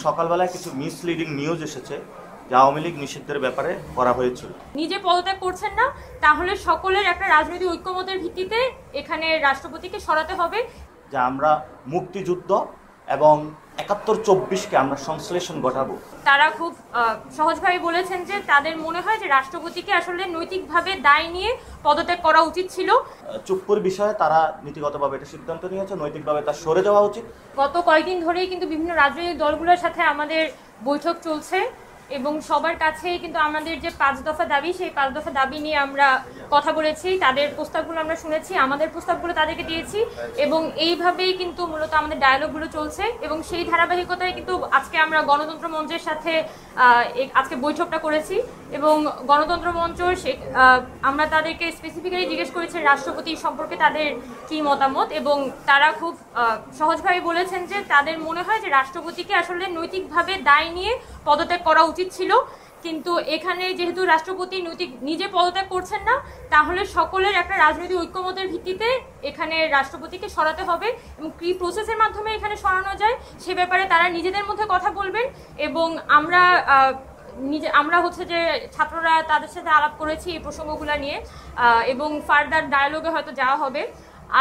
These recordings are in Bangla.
সকালবেলায় কিছু মিসলিডিং নিউজ এসেছে যে আওয়ামী লীগ নিষিদ্ধের ব্যাপারে করা হয়েছিল। নিজে পদত্যাগ করছেন না, তাহলে সকলের একটা রাজনৈতিক ঐক্যমতের ভিত্তিতে এখানে রাষ্ট্রপতিকে সরাতে হবে। যে আমরা মুক্তিযুদ্ধ এবং ৭১-২৪-কে আমরা সংশ্লেষণ ঘটাবো। তারা খুব সহজভাবে বলেছেন যে তাদের মনে হয় যে রাষ্ট্রপতিকে আসলে নৈতিকভাবে দায় নিয়ে পদত্যাগ করা উচিত ছিল। চুপ্পুর বিষয়ে তারা নীতিগতভাবে এটা সিদ্ধান্ত নিয়েছে, নৈতিকভাবে তার সরে যাওয়া উচিত। গত কয়েকদিন ধরেই কিন্তু বিভিন্ন রাজনৈতিক দলগুলোর সাথে আমাদের বৈঠক চলছে এবং সবার কাছেই কিন্তু আমাদের যে ৫ দফা দাবি, সেই ৫ দফা দাবি নিয়ে আমরা কথা বলেছি, তাদের প্রস্তাবগুলো আমরা শুনেছি, আমাদের প্রস্তাবগুলো তাদেরকে দিয়েছি এবং এইভাবেই কিন্তু মূলত আমাদের ডায়ালগগুলো চলছে। এবং সেই ধারাবাহিকতায় কিন্তু আজকে আমরা গণতন্ত্র মঞ্চের সাথে আজকে বৈঠকটা করেছি এবং গণতন্ত্র মঞ্চ আমরা তাদেরকে স্পেসিফিক্যালি জিজ্ঞেস করেছি রাষ্ট্রপতি সম্পর্কে তাদের কী মতামত, এবং তারা খুব সহজভাবে বলেছেন যে তাদের মনে হয় যে রাষ্ট্রপতিকে আসলে নৈতিকভাবে দায় নিয়ে পদত্যাগ করা উচিত ছিল। কিন্তু এখানে যেহেতু রাষ্ট্রপতি নিজে পদত্যাগ করছেন না, তাহলে সকলের একটা রাজনৈতিক ঐক্যমতের ভিত্তিতে এখানে রাষ্ট্রপতিকে সরাতে হবে এবং কি প্রসেসের মাধ্যমে এখানে সরানো যায় সে ব্যাপারে তারা নিজেদের মধ্যে কথা বলবেন। এবং আমরা হচ্ছে যে ছাত্ররা তাদের সাথে আলাপ করেছি এই প্রসঙ্গগুলো নিয়ে এবং ফার্দার ডায়ালগে হয়তো যাওয়া হবে।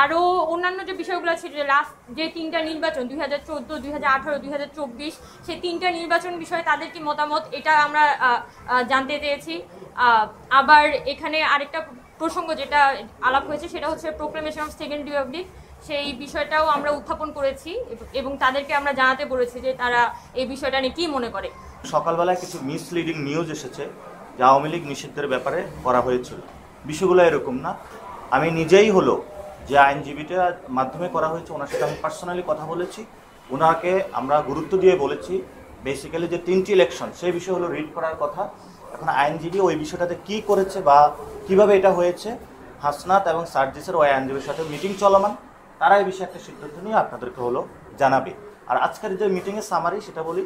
আরও অন্যান্য যে বিষয়গুলো ছিল, যে লাস্ট যে 3টা নির্বাচন 2014, 2018, 2024, সেই 3টা নির্বাচন বিষয়ে তাদের কি মতামত, এটা আমরা জানতে চেয়েছি। আবার এখানে আরেকটা প্রসঙ্গ যেটা আলাপ হয়েছে সেটা হচ্ছে প্রোক্লেমেশন অফ সেকেন্ড রিপাবলিক, সেই বিষয়টাও আমরা উত্থাপন করেছি এবং তাদেরকে আমরা জানাতে বলেছি যে তারা এই বিষয়টা নিয়ে কী মনে করে। সকালবেলায় কিছু মিসলিডিং নিউজ এসেছে যে আওয়ামী লীগ নিষিদ্ধের ব্যাপারে করা হয়েছিল। বিষয়গুলো এরকম না। আমি নিজেই হলো যে আইনজীবীটার মাধ্যমে করা হয়েছে, ওনার সাথে আমি পার্সোনালি কথা বলেছি, ওনাকে আমরা গুরুত্ব দিয়ে বলেছি বেসিক্যালি যে 3টি ইলেকশন সেই বিষয় হলো রিড করার কথা। এখন আইনজীবী ওই বিষয়টাতে কি করেছে বা কিভাবে এটা হয়েছে, হাসনাত এবং সার্জিসের ওই আইনজীবীর সাথে মিটিং চলমান, তারা এই বিষয়ে একটা সিদ্ধান্ত নিয়ে আপনাদেরকে হলো জানাবে। আর আজকের যে মিটিংয়ের সামারি সেটা বলি,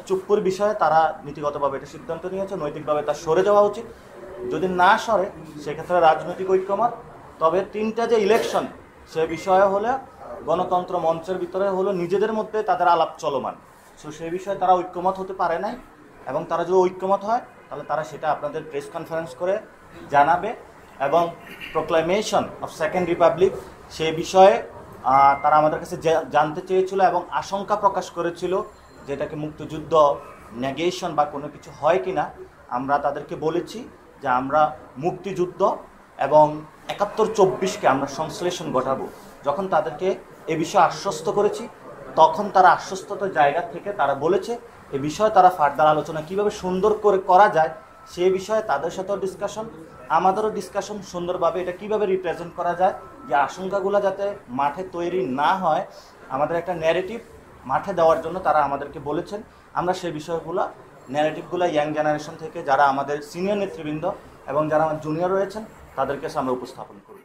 চুপ্পুর বিষয়ে তারা নীতিগতভাবে এটা সিদ্ধান্ত নিয়েছে, নৈতিকভাবে তার সরে যাওয়া উচিত। যদি না সরে সেক্ষেত্রে রাজনৈতিক ঐক্যমত। তবে 3টা যে ইলেকশন সে বিষয়ে হলে গণতন্ত্র মঞ্চের ভিতরে হলো নিজেদের মধ্যে তাদের আলাপ চলমান, সো সেই বিষয়ে তারা ঐক্যমত হতে পারে নাই। এবং তারা যদি ঐক্যমত হয় তাহলে তারা সেটা আপনাদের প্রেস কনফারেন্স করে জানাবে। এবং প্রোক্লামেশন অফ সেকেন্ড রিপাবলিক সেই বিষয়ে তারা আমাদের কাছে জানতে চেয়েছিল এবং আশঙ্কা প্রকাশ করেছিল যেটাকে মুক্তিযুদ্ধ নেগেশন বা কোনো কিছু হয় কি না। আমরা তাদেরকে বলেছি যে আমরা মুক্তিযুদ্ধ এবং ৭১-২৪-কে আমরা সংশ্লেষণ ঘটাবো। যখন তাদেরকে এ বিষয়ে আশ্বস্ত করেছি তখন তারা আশ্বস্ততার জায়গা থেকে তারা বলেছে এ বিষয়ে তারা ফার্দার আলোচনা কীভাবে সুন্দর করে করা যায় সে বিষয়ে তাদের সাথেও ডিসকাশন, আমাদেরও ডিসকাশন, সুন্দরভাবে এটা কীভাবে রিপ্রেজেন্ট করা যায়, যে আশঙ্কাগুলো যাতে মাঠে তৈরি না হয়, আমাদের একটা ন্যারেটিভ মাঠে দেওয়ার জন্য তারা আমাদেরকে বলেছেন। আমরা সেই বিষয়গুলো ন্যারেটিভগুলো ইয়াং জেনারেশন থেকে যারা আমাদের সিনিয়র নেতৃবৃন্দ এবং যারা আমার জুনিয়র রয়েছেন তাদের কাছে আমরা উপস্থাপন করব।